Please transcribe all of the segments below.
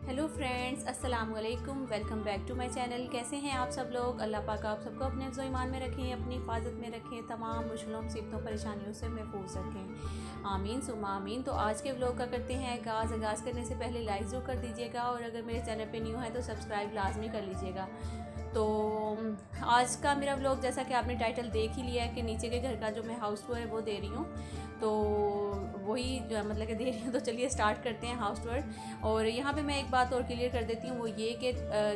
Hello friends, अस्सलाम वालेकुम। Welcome back to my channel. कैसे हैं आप सब लोग? अल्लाह पाक आप सबको अपने हिफ्ज़-ओ ईमान में रखें, अपनी हिफाजत में रखें, तमाम मुश्किलों मुसीबतों परेशानियों से महफूज रखें। आमीन सुम्मा आमीन। तो आज के व्लॉग का करते हैं आगाज़ करने से पहले लाइक ज़रूर कर दीजिएगा और अगर मेरे चैनल पे न्यू है तो सब्सक्राइब लाजमी कर लीजिएगा। तो आज का मेरा व्लॉग, जैसा कि आपने टाइटल देख ही लिया है कि नीचे के घर का जो मैं हाउस टूर है वो दे रही हूँ, तो वही मतलब कि दे रही हूँ। तो चलिए स्टार्ट करते हैं हाउस टूर। और यहाँ पे मैं एक बात और क्लियर कर देती हूँ, वो ये कि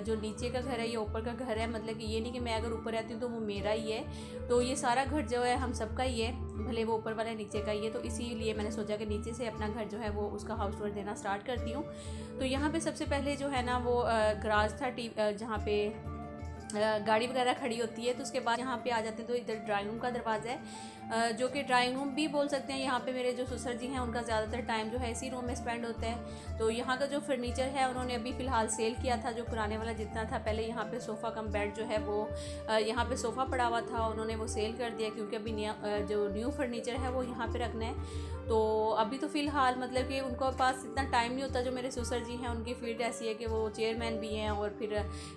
जो नीचे का घर है या ऊपर का घर है, मतलब कि ये नहीं कि मैं अगर ऊपर रहती हूँ तो वो मेरा ही है। तो ये सारा घर जो है हम सबका ही है, भले वो ऊपर वाला नीचे का ही है। तो इसीलिए मैंने सोचा कि नीचे से अपना घर जो है वो उसका हाउस टूर देना स्टार्ट करती हूँ। तो यहाँ पे सबसे पहले जो है ना वो गराज था, जहाँ पे गाड़ी वगैरह खड़ी होती है। तो उसके बाद यहाँ पे आ जाते हैं तो इधर ड्राइंग रूम का दरवाज़ा है, जो कि ड्राइंग रूम भी बोल सकते हैं। यहाँ पे मेरे जो ससुर जी हैं उनका ज़्यादातर टाइम जो है इसी रूम में स्पेंड होता है। तो यहाँ का जो फर्नीचर है उन्होंने अभी फ़िलहाल सेल किया था, जो पुराने वाला जितना था पहले यहाँ पे सोफ़ा कम बेड जो है वो यहाँ पे सोफ़ा पड़ा हुआ था, उन्होंने वो सेल कर दिया क्योंकि अभी जो न्यू फर्नीचर है वो यहाँ पर रखना है। तो अभी तो फ़िलहाल मतलब कि उनको पास इतना टाइम नहीं होता। जो मेरे ससुर जी हैं उनकी फील्ड ऐसी है कि वो चेयरमैन भी हैं और फिर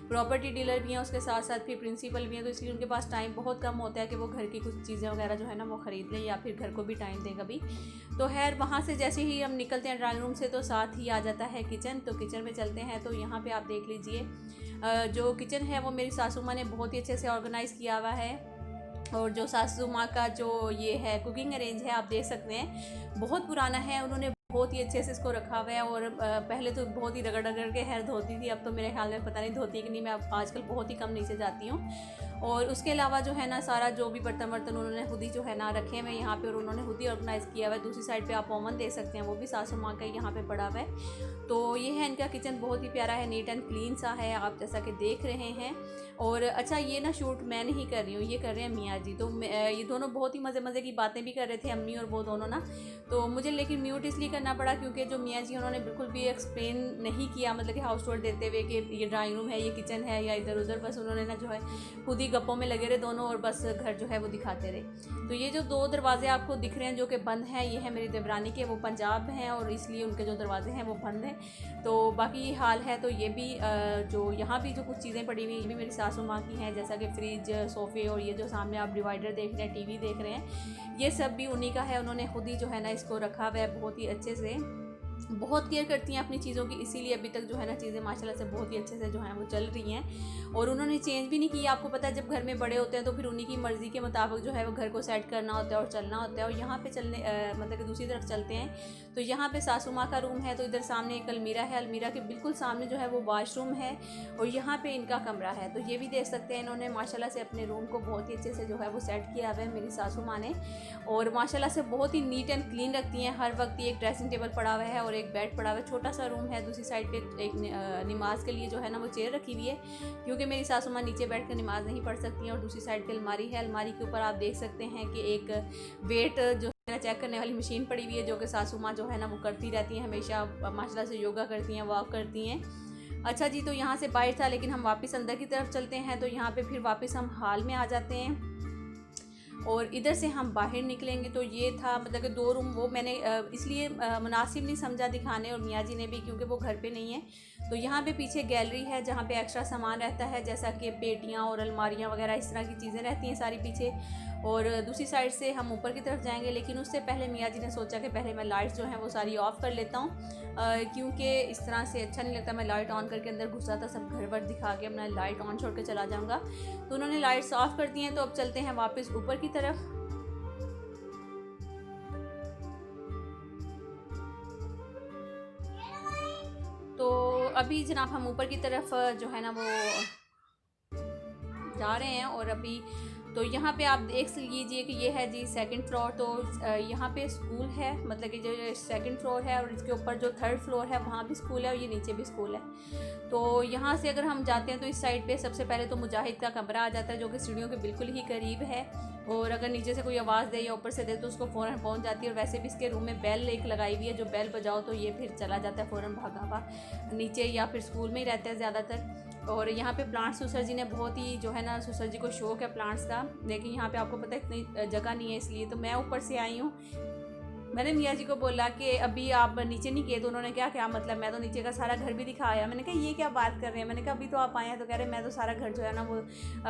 प्रॉपर्टी डीलर भी हैं, उसके साथ साथ फिर प्रिंसिपल भी हैं। तो इसलिए उनके पास टाइम बहुत कम होता है कि वो घर की कुछ चीज़ें वगैरह जो है ना वो ख़रीद लें या फिर घर को भी टाइम दें कभी। तो खैर वहाँ से जैसे ही हम निकलते हैं ड्राइंग रूम से तो साथ ही आ जाता है किचन। तो किचन में चलते हैं। तो यहाँ पर आप देख लीजिए, जो किचन है वो मेरी सासू माँ ने बहुत ही अच्छे से ऑर्गेनाइज़ किया हुआ है। और जो सासू माँ का जो ये है कुकिंग अरेंज है, आप देख सकते हैं बहुत पुराना है। उन्होंने बहुत ही अच्छे से इसको रखा हुआ है। और पहले तो बहुत ही रगड़ रगड़ के खैर धोती थी, अब तो मेरे ख्याल में पता नहीं धोती है कि नहीं, मैं अब आजकल बहुत ही कम नीचे जाती हूँ। और उसके अलावा जो है ना सारा जो भी बर्तन वर्तन उन्होंने खुद ही जो है ना रखे हुए यहाँ पे, और उन्होंने खुद ही ऑर्गेनाइज़ किया हुआ है। दूसरी साइड पे आप ओवन देख सकते हैं, वो भी सासू माँ का यहाँ पे पड़ा हुआ है। तो ये है इनका किचन, बहुत ही प्यारा है, नीट एंड क्लीन सा है, आप जैसा कि देख रहे हैं। और अच्छा, ये ना शूट मैं नहीं कर रही हूँ, ये कर रहे हैं मियाँ जी। तो ये दोनों बहुत ही मज़े मज़े की बातें भी कर रहे थे, अम्मी और वो दोनों ना। तो मुझे लेकिन म्यूट इसलिए करना पड़ा क्योंकि जो मियाँ जी उन्होंने बिल्कुल भी एक्सप्लेन नहीं किया, मतलब कि हाउस टूर देते हुए कि ये ड्राइंग रूम है, ये किचन है या इधर उधर। बस उन्होंने ना जो है खुद ही गप्पों में लगे रहे दोनों और बस घर जो है वो दिखाते रहे। तो ये जो दो दरवाजे आपको दिख रहे हैं जो कि बंद हैं, ये है मेरी देवरानी के, वो पंजाब हैं और इसलिए उनके जो दरवाजे हैं वो बंद हैं। तो बाकी ये हाल है। तो ये भी जो यहाँ भी जो कुछ चीज़ें पड़ी हुई ये भी मेरी सासू माँ की हैं, जैसा कि फ्रिज, सोफ़े और ये जो सामने आप डिवाइडर देख रहे हैं, टीवी देख रहे हैं, ये सब भी उन्हीं का है। उन्होंने खुद ही जो है ना इसको रखा हुआ है बहुत ही अच्छे से, बहुत केयर करती हैं अपनी चीज़ों की, इसीलिए अभी तक जो है ना चीज़ें माशाल्लाह से बहुत ही अच्छे से जो है वो चल रही हैं। और उन्होंने चेंज भी नहीं किया। आपको पता है जब घर में बड़े होते हैं तो फिर उन्हीं की मर्ज़ी के मुताबिक जो है वो घर को सेट करना होता है और चलना होता है। और यहाँ पे चलने मतलब कि दूसरी तरफ चलते हैं तो यहाँ पे सासू माँ का रूम है। तो इधर सामने एक अलमीरा है, अलमीरा के बिल्कुल सामने जो है वो वाशरूम है और यहाँ पे इनका कमरा है। तो ये भी देख सकते हैं, इन्होंने माशाल्लाह से अपने रूम को बहुत ही अच्छे से जो है वो सेट किया हुआ है मेरी सासू माँ ने। और माशाल्लाह से बहुत ही नीट एंड क्लीन रखती हैं हर वक्त। एक ड्रेसिंग टेबल पड़ा हुआ है और एक बेड पड़ा हुआ है, छोटा सा रूम है। दूसरी साइड पे एक नमाज के लिए जो है ना वो चेयर रखी हुई है क्योंकि मेरी सासू माँ नीचे बैठ कर नमाज नहीं पढ़ सकती हैं। और दूसरी साइड पे अलमारी है, अलमारी के ऊपर आप देख सकते हैं कि एक वेट जो है ना चेक करने वाली मशीन पड़ी हुई है, जो कि सासू माँ जो है ना वो करती रहती हैं हमेशा, माशाल्लाह से योगा करती हैं, वॉक करती हैं। अच्छा जी, तो यहाँ से बाहर था लेकिन हम वापस अंदर की तरफ चलते हैं। तो यहाँ पे फिर वापस हम हॉल में आ जाते हैं और इधर से हम बाहर निकलेंगे। तो ये था मतलब कि दो रूम, वो मैंने इसलिए मुनासिब नहीं समझा दिखाने, और मियाँ जी ने भी, क्योंकि वो घर पे नहीं है। तो यहाँ पे पीछे गैलरी है जहाँ पे एक्स्ट्रा सामान रहता है, जैसा कि पेटियाँ और अलमारियाँ वगैरह इस तरह की चीज़ें रहती हैं सारी पीछे। और दूसरी साइड से हम ऊपर की तरफ जाएंगे, लेकिन उससे पहले मियाँ जी ने सोचा कि पहले मैं लाइट्स जो हैं वो सारी ऑफ़ कर लेता हूँ, क्योंकि इस तरह से अच्छा नहीं लगता। मैं लाइट ऑन करके अंदर घुसा था, सब घर वर दिखा के अपना लाइट ऑन छोड़ के चला जाऊँगा। तो उन्होंने लाइट्स ऑफ़ कर दी हैं। तो अब चलते हैं वापस ऊपर की तरफ। तो अभी जनाब हम ऊपर की तरफ जो है ना वो जा रहे हैं। और अभी तो यहाँ पे आप देख लीजिए कि ये है जी सेकंड फ्लोर। तो यहाँ पे स्कूल है, मतलब कि जो सेकंड फ्लोर है और इसके ऊपर जो थर्ड फ्लोर है वहाँ भी स्कूल है और ये नीचे भी स्कूल है। तो यहाँ से अगर हम जाते हैं तो इस साइड पे सबसे पहले तो मुजाहिद का कमरा आ जाता है, जो कि सीढ़ियों के बिल्कुल ही करीब है। और अगर नीचे से कोई आवाज़ दे या ऊपर से दे तो उसको फ़ौरन पहुँच जाती है। और वैसे भी इसके रूम में बेल एक लगाई हुई है, जो बेल बजाओ तो ये फिर चला जाता है फ़ौरन भागा हुआ नीचे, या फिर स्कूल में ही रहता है ज़्यादातर। और यहाँ पे प्लांट्स ससुर जी ने बहुत ही जो है ना, ससुर जी को शौक़ है प्लांट्स का, लेकिन यहाँ पे आपको पता है इतनी जगह नहीं है, इसलिए तो मैं ऊपर से आई हूँ। मैंने मियाँ जी को बोला कि अभी आप नीचे नहीं किए, तो उन्होंने क्या मतलब, मैं तो नीचे का सारा घर भी दिखाया। मैंने कहा ये क्या बात कर रहे हैं, मैंने कहा अभी तो आप आए हैं, तो कह रहे हैं मैं तो सारा घर जो है ना वो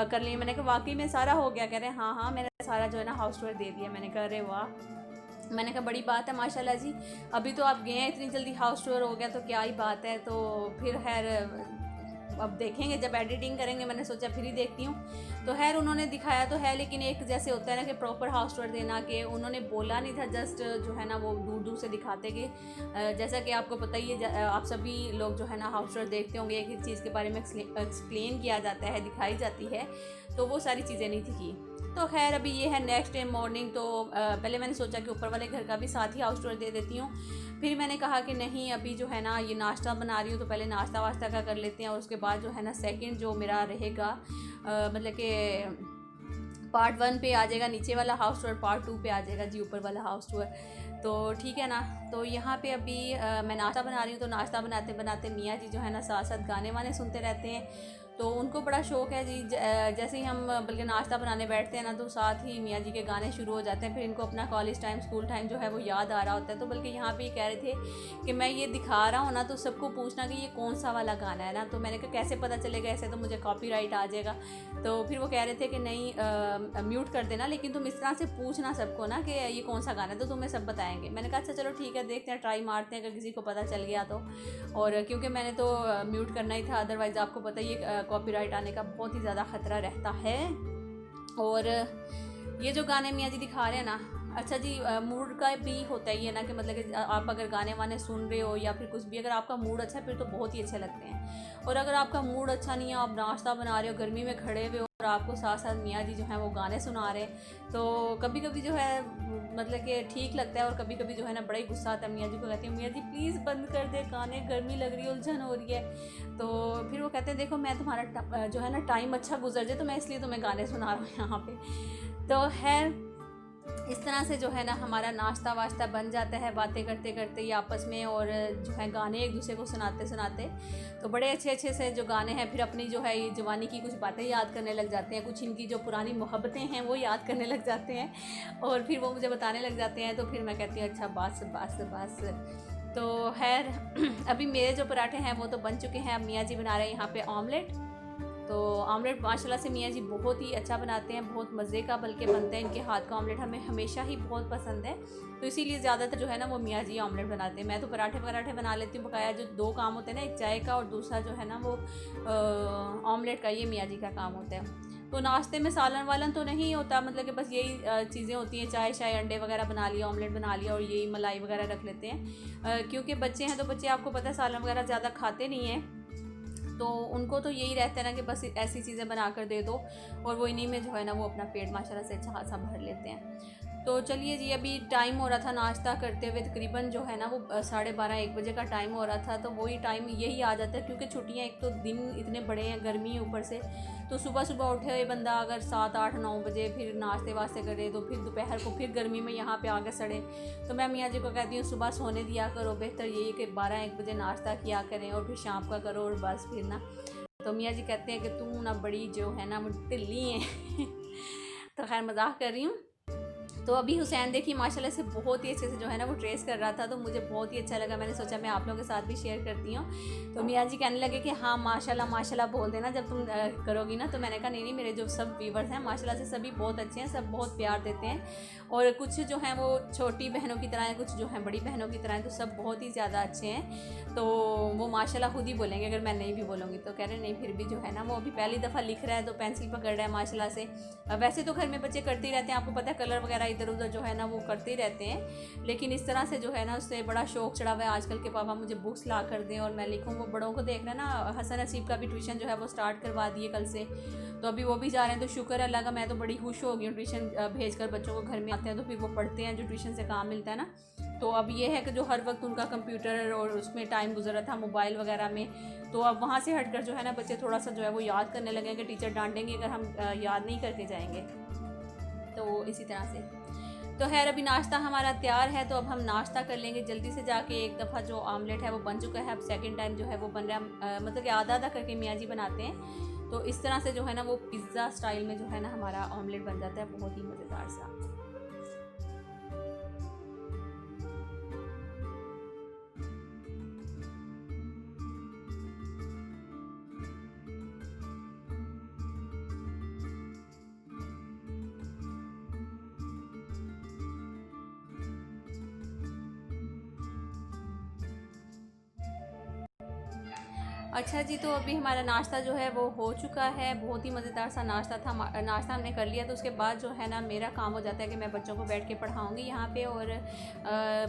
कर ली। मैंने कहा वाकई में सारा हो गया, कह रहे हैं हाँ हाँ मैंने सारा जो है ना हाउस टूर दे दिया। मैंने कहा अरे वाह, मैंने कहा बड़ी बात है माशाल्लाह जी, अभी तो आप गए हैं इतनी जल्दी हाउस टूर हो गया तो क्या ही बात है। तो फिर खैर अब देखेंगे जब एडिटिंग करेंगे, मैंने सोचा फिर ही देखती हूँ। तो खैर उन्होंने दिखाया तो है, लेकिन एक जैसे होता है ना कि प्रॉपर हाउस टूर देना, कि उन्होंने बोला नहीं था, जस्ट जो है ना वो दूर दूर से दिखाते कि जैसा कि आपको पता ही है, आप सभी लोग जो है ना हाउस टूर देखते होंगे, एक एक चीज़ के बारे में एक्सप्लेन किया जाता है, दिखाई जाती है, तो वो सारी चीज़ें नहीं थी की। तो खैर अभी ये है नेक्स्ट डे मॉर्निंग। तो पहले मैंने सोचा कि ऊपर वाले घर का भी साथ ही हाउस टूर दे देती हूँ। फिर मैंने कहा कि नहीं अभी जो है ना ये नाश्ता बना रही हूँ, तो पहले नाश्ता वास्ता का कर लेते हैं, और उसके बाद जो है ना सेकंड जो मेरा रहेगा मतलब कि पार्ट 1 पे आ जाएगा नीचे वाला हाउस टूर, पार्ट 2 पे आ जाएगा जी ऊपर वाला हाउस टूर। तो ठीक है ना। तो यहाँ पे अभी मैं नाश्ता बना रही हूँ, तो नाश्ता बनाते बनाते मियाँ जी जो है ना साथ साथ गाने वाने सुनते रहते हैं। तो उनको बड़ा शौक़ है जी, जैसे ही हम बल्कि नाश्ता बनाने बैठते हैं ना, तो साथ ही मियाँ जी के गाने शुरू हो जाते हैं। फिर इनको अपना कॉलेज टाइम, स्कूल टाइम जो है वो याद आ रहा होता है। तो बल्कि यहाँ पे ये कह रहे थे कि मैं ये दिखा रहा हूँ ना, तो सबको पूछना कि ये कौन सा वाला गाना है ना। तो मैंने कहा कैसे पता चलेगा, ऐसे तो मुझे कॉपीराइट आ जाएगा। तो फिर वो कह रहे थे कि नहीं म्यूट कर देना, लेकिन तुम इस तरह से पूछना सबको ना कि ये कौन सा गाना है, तो तुम्हें सब बताएंगे। मैंने कहा अच्छा चलो ठीक है, देखते हैं, ट्राई मारते हैं, अगर किसी को पता चल गया तो। और क्योंकि मैंने तो म्यूट करना ही था, अदरवाइज़ आपको पता ही है कॉपीराइट आने का बहुत ही ज़्यादा ख़तरा रहता है। और ये जो गाने मियाँ जी दिखा रहे हैं ना, अच्छा जी मूड का भी होता ही है ना, कि मतलब कि आप अगर गाने वाने सुन रहे हो या फिर कुछ भी, अगर आपका मूड अच्छा है फिर तो बहुत ही अच्छे लगते हैं। और अगर आपका मूड अच्छा नहीं है, आप नाश्ता बना रहे हो, गर्मी में खड़े हुए हो, और आपको साथ साथ मियाँ जी जो हैं वो गाने सुना रहे हैं, तो कभी कभी जो है मतलब कि ठीक लगता है, और कभी कभी जो है ना बड़ा ही गुस्सा आता है। मियाँ जी को कहती हूँ मियाँ जी प्लीज़ बंद कर दे गाने, गर्मी लग रही है, उलझन हो रही है। तो फिर वो कहते हैं देखो मैं तुम्हारा जो है ना टाइम अच्छा गुजर जाए, तो मैं इसलिए तुम्हें गाने सुना रहा हूँ यहाँ पे। तो खैर इस तरह से जो है ना हमारा नाश्ता वाश्ता बन जाता है, बातें करते करते ही आपस में, और जो है गाने एक दूसरे को सुनाते सुनाते, तो बड़े अच्छे अच्छे से जो गाने हैं, फिर अपनी जो है ये जवानी की कुछ बातें याद करने लग जाते हैं, कुछ इनकी जो पुरानी मोहब्बतें हैं वो याद करने लग जाते हैं, और फिर वो मुझे बताने लग जाते हैं। तो फिर मैं कहती हूँ अच्छा बस बस बस। तो खैर अभी मेरे जो पराठे हैं वो तो बन चुके हैं। अब मियाँ जी बना रहे हैं यहाँ पे ऑमलेट। तो ऑमलेट माशाल्लाह से मियाँ जी बहुत ही अच्छा बनाते हैं, बहुत मज़े का बल्कि बनता है। इनके हाथ का ऑमलेट हमें हमेशा ही बहुत पसंद है, तो इसीलिए ज़्यादातर जो है ना वो मियाँ जी ऑमलेट बनाते हैं। मैं तो पराठे बना लेती हूँ बकाया। जो दो काम होते हैं ना, एक चाय का और दूसरा जो है ना वो ऑमलेट का, ये मियाँ जी का काम होता है। तो नाश्ते में सालन वालन तो नहीं होता, मतलब कि बस यही चीज़ें होती हैं, चाय शाय अंडे वगैरह बना लिया, ऑमलेट बना लिया, और यही मलाई वगैरह रख लेते हैं। क्योंकि बच्चे हैं तो बच्चे आपको पता है सालन वगैरह ज़्यादा खाते नहीं हैं, तो उनको तो यही रहता है ना कि बस ऐसी चीज़ें बना कर दे दो, और वो इन्हीं में जो है ना वो अपना पेट माशाल्लाह से अच्छा खासा भर लेते हैं। तो चलिए जी, अभी टाइम हो रहा था नाश्ता करते हुए, तकरीबन जो है ना वो 12:30-1 बजे का टाइम हो रहा था। तो वही टाइम यही आ जाता है, क्योंकि छुट्टियां, एक तो दिन इतने बड़े हैं, गर्मी ऊपर से, तो सुबह सुबह उठे हुए बंदा अगर 7-8-9 बजे फिर नाश्ते वास्ते करे, तो फिर दोपहर को फिर गर्मी में यहाँ पे आके सड़े। तो मैं मियाँ जी को कहती हूँ सुबह सोने दिया करो, बेहतर यही कि 12-1 बजे नाश्ता किया करें, और फिर शाम का करो, और बस फिर ना। तो मियाँ जी कहते हैं कि तू ना बड़ी जो है ना वो ढिल्ली है। तो खैर मजाक कर रही हूँ। तो अभी हुसैन देखिए माशाल्लाह से बहुत ही अच्छे से जो है ना वो ट्रेस कर रहा था, तो मुझे बहुत ही अच्छा लगा। मैंने सोचा मैं आप लोगों के साथ भी शेयर करती हूँ। तो मियाँ जी कहने लगे कि हाँ माशाल्लाह माशाल्लाह बोल देना जब तुम करोगी ना। तो मैंने कहा नहीं, मेरे जो सब व्यूवर्स हैं माशाल्लाह से सभी बहुत अच्छे हैं, सब बहुत प्यार देते हैं, और कुछ जो हैं वो छोटी बहनों की तरह हैं, कुछ जो हैं बड़ी बहनों की तरह हैं, तो सब बहुत ही ज़्यादा अच्छे हैं। तो वो माशाल्लाह खुद ही बोलेंगे अगर मैं नहीं भी बोलूँगी। तो कह रहे नहीं, फिर भी जो है ना वो अभी पहली दफ़ा लिख रहा है, तो पेंसिल पकड़ रहा है माशाल्लाह से। वैसे तो घर में बच्चे करते ही रहते हैं, आपको पता है, कलर वगैरह इधर उधर जो है ना वो करते ही रहते हैं, लेकिन इस तरह से जो है ना उससे बड़ा शौक चढ़ा हुआ है आजकल के पापा मुझे बुक्स ला कर दें और मैं लिखूँ। वो बड़ों को देख रहे हैं ना, हसन नसीब का भी ट्यूशन जो है वो स्टार्ट करवा दिए कल से, तो अभी वो भी जा रहे हैं। तो शुक्र है अल्लाह का, मैं तो बड़ी खुश हो गई हूँ। ट्यूशन भेज कर बच्चों को घर में आते हैं तो फिर वो पढ़ते हैं, जो ट्यूशन से काम मिलता है ना। तो अब ये है कि जो हर वक्त उनका कंप्यूटर और उसमें टाइम गुजर रहा था मोबाइल वगैरह में, तो अब वहाँ से हटकर जो है ना बच्चे थोड़ा सा जो है वो याद करने लगे कि टीचर डांटेंगे अगर हम याद नहीं करके जाएंगे। तो इसी तरह से तो खैर अभी नाश्ता हमारा तैयार है, तो अब हम नाश्ता कर लेंगे जल्दी से जाके। एक दफ़ा जो आमलेट है वो बन चुका है, अब सेकंड टाइम जो है वो बन रहा है, मतलब कि आधा आधा करके मियाँ जी बनाते हैं। तो इस तरह से जो है ना वो पिज़्ज़ा स्टाइल में जो है ना हमारा ऑमलेट बन जाता है, बहुत ही मज़ेदार सा। अच्छा जी, तो अभी हमारा नाश्ता जो है वो हो चुका है। बहुत ही मज़ेदार सा नाश्ता था। नाश्ता हमने कर लिया, तो उसके बाद जो है ना मेरा काम हो जाता है कि मैं बच्चों को बैठ के पढ़ाऊँगी यहाँ पे। और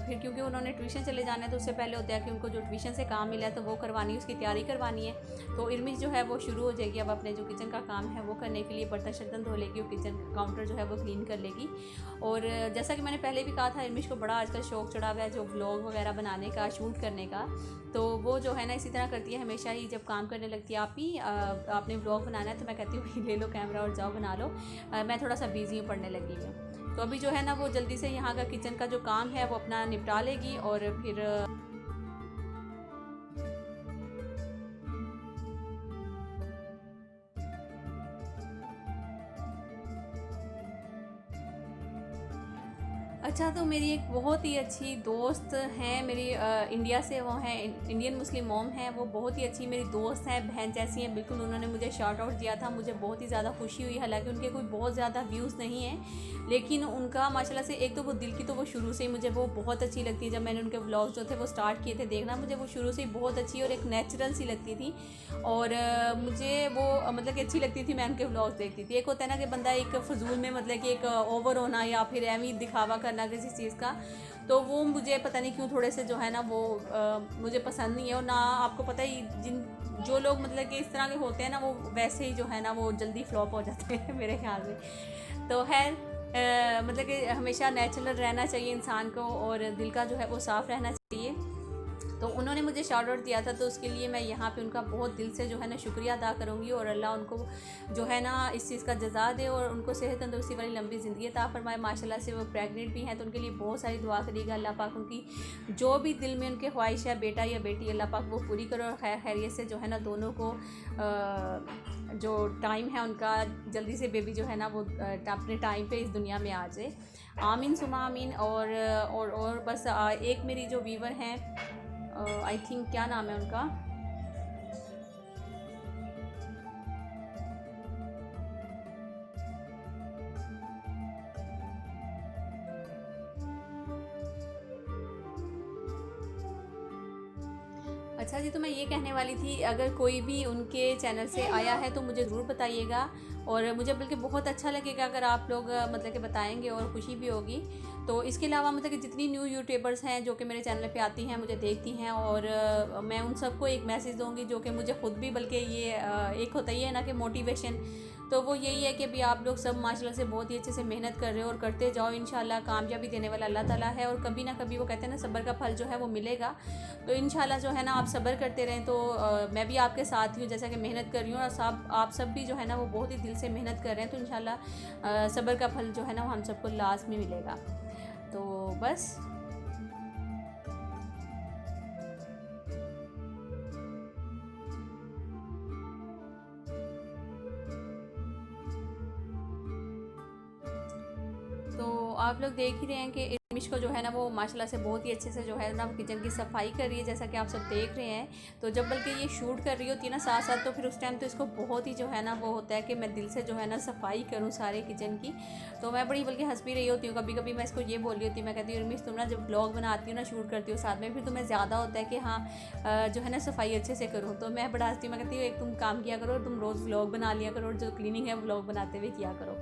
फिर क्योंकि उन्होंने ट्यूशन चले जाना है, तो उससे पहले होता है कि उनको जो ट्यूशन से काम मिला है तो वो करवानी है, उसकी तैयारी करवानी है। तो इर्मिश जो है वो शुरू हो जाएगी अब अपने जो किचन का काम है वो करने के लिए। बर्तन शर्तन धो लेगी और किचन काउंटर जो है वो क्लीन कर लेगी। और जैसा कि मैंने पहले भी कहा था, इर्मिश को बड़ा आजकल शौक चढ़ा हुआ है जो व्लॉग वगैरह बनाने का, शूट करने का। तो वो जो है ना इसी तरह करती है हमेशा ही। जब काम करने लगती है, आप ही आपने व्लॉग बनाना है, तो मैं कहती हूँ ले लो कैमरा और जाओ बना लो। मैं थोड़ा सा बिजी हूँ, पढ़ने लगी हूँ। तो अभी जो है ना वो जल्दी से यहाँ का किचन का जो काम है वो अपना निपटा लेगी। और फिर अच्छा, तो मेरी एक बहुत ही अच्छी दोस्त हैं मेरी, इंडिया से वो हैं, इंडियन मुस्लिम मॉम हैं। वो बहुत ही अच्छी मेरी दोस्त हैं, बहन जैसी हैं बिल्कुल। उन्होंने मुझे शाउट आउट दिया था, मुझे बहुत ही ज़्यादा खुशी हुई। हालांकि उनके कोई बहुत ज़्यादा व्यूज़ नहीं हैं, लेकिन उनका माशाल्लाह से एक तो वो दिल की, तो वो शुरू से ही मुझे वो बहुत अच्छी लगती है। जब मैंने उनके व्लॉग जो थे वो स्टार्ट किए थे देखना, मुझे वो शुरू से ही बहुत अच्छी और एक नेचुरल सी लगती थी। और मुझे वो मतलब कि अच्छी लगती थी, मैं उनके व्लॉग्स देखती थी। एक होता है ना कि बंदा एक फजूल में मतलब कि एक ओवर होना या फिर एवं दिखावा करना किसी चीज़ का, तो वो मुझे पता नहीं क्यों थोड़े से जो है ना वो मुझे पसंद नहीं है। और ना आपको पता ही, जो लोग मतलब कि इस तरह के होते हैं ना, वो वैसे ही जो है ना वो जल्दी फ्लॉप हो जाते हैं मेरे ख्याल में। तो खैर मतलब कि हमेशा नेचुरल रहना चाहिए इंसान को, और दिल का जो है वो साफ़ रहना चाहिए। तो उन्होंने मुझे शाउट आउट दिया था, तो उसके लिए मैं यहाँ पे उनका बहुत दिल से जो है ना शुक्रिया अदा करूँगी। और अल्लाह उनको जो है ना इस चीज़ का जज़ा दे और उनको सेहत तंदुरुस्ती वाली लंबी ज़िंदगी अता फरमाए। माशाल्लाह से वो प्रेग्नेंट भी हैं, तो उनके लिए बहुत सारी दुआ करिएगा। अल्लाह पाक उनकी जो भी दिल में उनके ख्वाहिश है, बेटा या बेटी, अल्लाह पाक वो पूरी करो। और खैर खैरियत से जो है ना दोनों को जो टाइम है उनका, जल्दी से बेबी जो है ना वो अपने टाइम पे इस दुनिया में आ जाए। आमीन सुमा आमीन। और बस एक मेरी जो वीवर हैं, आई थिंक क्या नाम है उनका, अच्छा जी, तो मैं ये कहने वाली थी, अगर कोई भी उनके चैनल से आया है तो मुझे ज़रूर बताइएगा। और मुझे बल्कि बहुत अच्छा लगेगा अगर आप लोग मतलब कि बताएंगे, और खुशी भी होगी। तो इसके अलावा मतलब कि जितनी न्यू यूट्यूबर्स हैं जो कि मेरे चैनल पे आती हैं, मुझे देखती हैं, और मैं उन सबको एक मैसेज दूंगी जो कि मुझे ख़ुद भी, बल्कि ये एक होता ही है ना कि मोटिवेशन, तो वो यही है कि अभी आप लोग सब माशाल्लाह से बहुत ही अच्छे से मेहनत कर रहे हो और करते जाओ। इंशाल्लाह कामयाबी देने वाला अल्लाह ताला है, और कभी ना कभी वो कहते हैं ना सब्र का फल जो है वो मिलेगा। तो इंशाल्लाह जो है ना आप सब्र करते रहें। तो मैं भी आपके साथ ही हूँ, जैसा कि मेहनत कर रही हूँ, और आप सब भी जो है ना वो बहुत ही दिल से मेहनत कर रहे हैं। तो इंशाल्लाह सब्र का फल जो है ना वो हम सबको लास्ट में मिलेगा। तो बस तो आप लोग देख ही रहे हैं कि इर्मिश को जो है ना वो माशाल्लाह से बहुत ही अच्छे से जो है ना वो किचन की सफाई कर रही है, जैसा कि आप सब देख रहे हैं। तो जब बल्कि ये शूट कर रही होती है ना साथ साथ, तो फिर उस टाइम तो इसको बहुत ही जो है ना वो होता है कि मैं दिल से जो है ना सफाई करूँ सारे किचन की। तो मैं बड़ी बल्कि हंस भी रही होती हूँ। कभी कभी मैं इसको ये बोल रही होती हूँ, मैं कहती हूँ इर्मिश तुम ना जब ब्लॉग बनाती हो ना, शूट करती हो साथ में, फिर तुम्हें ज़्यादा होता है कि हाँ जो है ना सफाई अच्छे से करूँ। तो मैं बड़ा हंसती हूँ, मैं कहती हूँ एक तुम काम किया करो, तुम रोज़ व्लॉग बना लिया करो, और जो क्लीनिंग है व्लॉग बनाते हुए किया करो।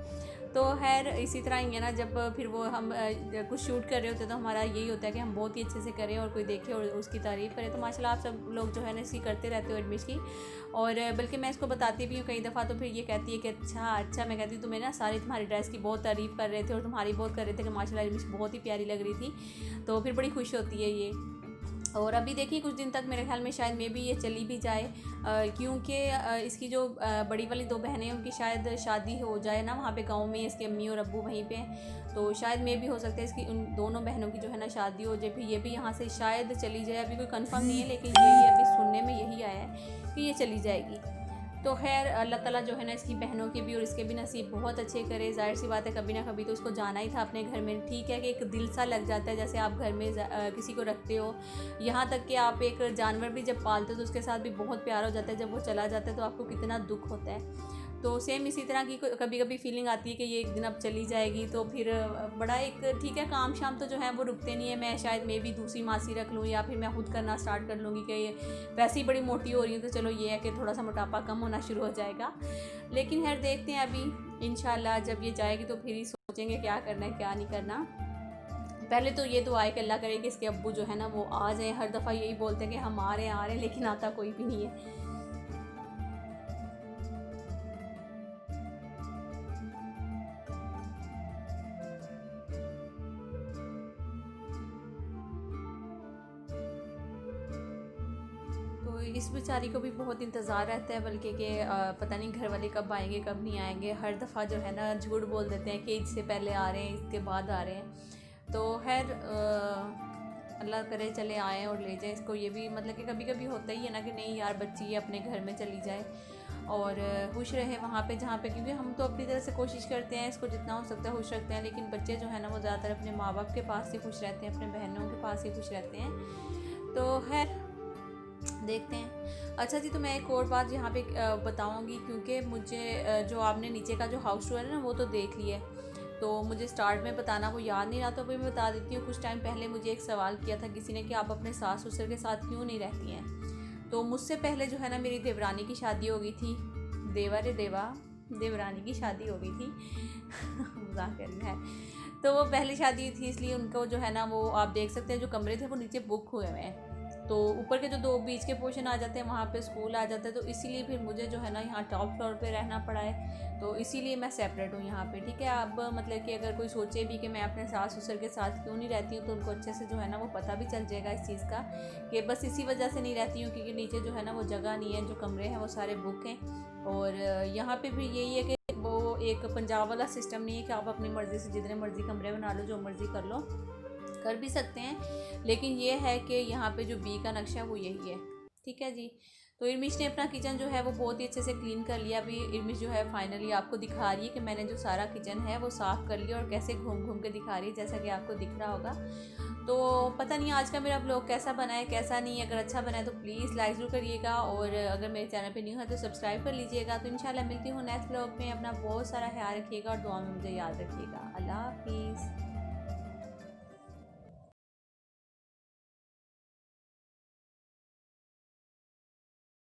तो खैर इसी तरह ही है ना, जब फिर वो हम कुछ शूट कर रहे होते तो हमारा यही होता है कि हम बहुत ही अच्छे से करें और कोई देखे और उसकी तारीफ़ करे। तो माशाल्लाह आप सब लोग जो है ना इसकी करते रहते हो एडमिश की। और बल्कि मैं इसको बताती भी हूँ कई दफ़ा, तो फिर ये कहती है कि अच्छा मैं कहती हूँ तुम्हें ना सारे तुम्हारी ड्रेस की बहुत तारीफ़ कर रहे थे और तुम्हारी बहुत कर रहे थे कि माशाल्लाह एडमिश बहुत ही प्यारी लग रही थी। तो फिर बड़ी खुश होती है ये। और अभी देखिए कुछ दिन तक मेरे ख्याल में शायद भी ये चली भी जाए, क्योंकि इसकी जो बड़ी वाली दो बहनें हैं उनकी शायद शादी हो जाए ना वहाँ पे गांव में, इसके अम्मी और अब्बू वहीं पे। तो शायद भी हो सकता है इसकी उन दोनों बहनों की जो है ना शादी हो जाए, फिर ये भी यहाँ से शायद चली जाए। अभी कोई कंफर्म नहीं है, लेकिन यही अभी सुनने में यही आया है कि ये चली जाएगी। तो खैर अल्लाह ताला जो है ना इसकी बहनों के भी और इसके भी नसीब बहुत अच्छे करे। ज़ाहिर सी बात है कभी ना कभी तो इसको जाना ही था अपने घर में। ठीक है कि एक दिल सा लग जाता है, जैसे आप घर में किसी को रखते हो, यहाँ तक कि आप एक जानवर भी जब पालते हो तो उसके साथ भी बहुत प्यार हो जाता है। जब वो चला जाता है तो आपको कितना दुख होता है। तो सेम इसी तरह की कभी कभी फीलिंग आती है कि ये एक दिन अब चली जाएगी, तो फिर बड़ा एक ठीक है, काम शाम तो जो है वो रुकते नहीं है। मैं शायद मे भी दूसरी मासी रख लूँ या फिर मैं खुद करना स्टार्ट कर लूँगी कि ये वैसे ही बड़ी मोटी हो रही हूँ, तो चलो ये है कि थोड़ा सा मोटापा कम होना शुरू हो जाएगा। लेकिन खैर देखते हैं, अभी इंशाल्लाह जब ये जाएगी तो फिर ही सोचेंगे क्या करना है क्या नहीं करना। पहले तो ये दुआ है कि अल्लाह करे कि इसके अब्बू जो है ना वो आ जाए। हर दफ़ा यही बोलते हैं कि हम आ रहे हैं, लेकिन आता कोई भी नहीं है। तो इस बेचारी को भी बहुत इंतज़ार रहता है, बल्कि कि पता नहीं घर वाले कब आएंगे कब नहीं आएंगे। हर दफ़ा जो है ना झूठ बोल देते हैं कि इससे पहले आ रहे हैं, इसके बाद आ रहे हैं। तो खैर अल्लाह करे चले आए और ले जाए इसको। ये भी मतलब कि कभी कभी होता ही है ना कि नहीं यार बच्ची अपने घर में चली जाए और खुश रहे वहाँ पे जहाँ पे, क्योंकि हम तो अपनी तरह से कोशिश करते हैं इसको जितना हो सकता है खुश रखते हैं, लेकिन बच्चे जो है ना वो ज़्यादातर अपने माँ बाप के पास ही खुश रहते हैं, अपने बहनों के पास ही खुश रहते हैं। तो खैर देखते हैं। अच्छा जी, तो मैं एक और बात यहाँ पे बताऊँगी, क्योंकि मुझे जो आपने नीचे का जो हाउस टूर है ना वो तो देख लिया है, तो मुझे स्टार्ट में बताना वो याद नहीं रहा, तो अभी मैं बता देती हूँ। कुछ टाइम पहले मुझे एक सवाल किया था किसी ने कि आप अपने सास ससुर के साथ क्यों नहीं रहती हैं। तो मुझसे पहले जो है ना मेरी देवरानी की शादी हो गई थी। देवरानी की शादी हो गई थी मजाक कर रही है। तो वो पहली शादी थी, इसलिए उनको जो है ना वो आप देख सकते हैं जो कमरे थे वो नीचे बुक हुए हुए हैं। तो ऊपर के जो दो बीच के पोर्शन आ जाते हैं वहाँ पे स्कूल आ जाता है, तो इसीलिए फिर मुझे जो है ना यहाँ टॉप फ्लोर पे रहना पड़ा है। तो इसीलिए मैं सेपरेट हूँ यहाँ पे, ठीक है। अब मतलब कि अगर कोई सोचे भी कि मैं अपने सास ससुर के साथ क्यों नहीं रहती हूँ, तो उनको अच्छे से जो है ना वो पता भी चल जाएगा इस चीज़ का कि बस इसी वजह से नहीं रहती हूँ क्योंकि नीचे जो है ना वो जगह नहीं है, जो कमरे हैं वो सारे बुक हैं। और यहाँ पर भी यही है कि वो एक पंजाब वाला सिस्टम नहीं है कि आप अपनी मर्ज़ी से जितने मर्ज़ी कमरे बना लो, जो मर्ज़ी कर लो, कर भी सकते हैं। लेकिन ये है कि यहाँ पे जो बी का नक्शा वो यही है, ठीक है जी। तो इर्मिश ने अपना किचन जो है वो बहुत ही अच्छे से क्लीन कर लिया। अभी इर्मिश जो है फाइनली आपको दिखा रही है कि मैंने जो सारा किचन है वो साफ़ कर लिया, और कैसे घूम घूम के दिखा रही है, जैसा कि आपको दिख रहा होगा। तो पता नहीं आज का मेरा ब्लॉग कैसा बना है कैसा नहीं है। अगर अच्छा बना है तो प्लीज़ लाइक ज़रूर करिएगा, और अगर मेरे चैनल पे न्यू है तो सब्सक्राइब कर लीजिएगा। तो इंशाल्लाह मिलती हूँ नेक्स्ट ब्लॉग में। अपना बहुत सारा ख्याल रखिएगा और दुआ में मुझे याद रखिएगा। अल्लाह हाफिज़।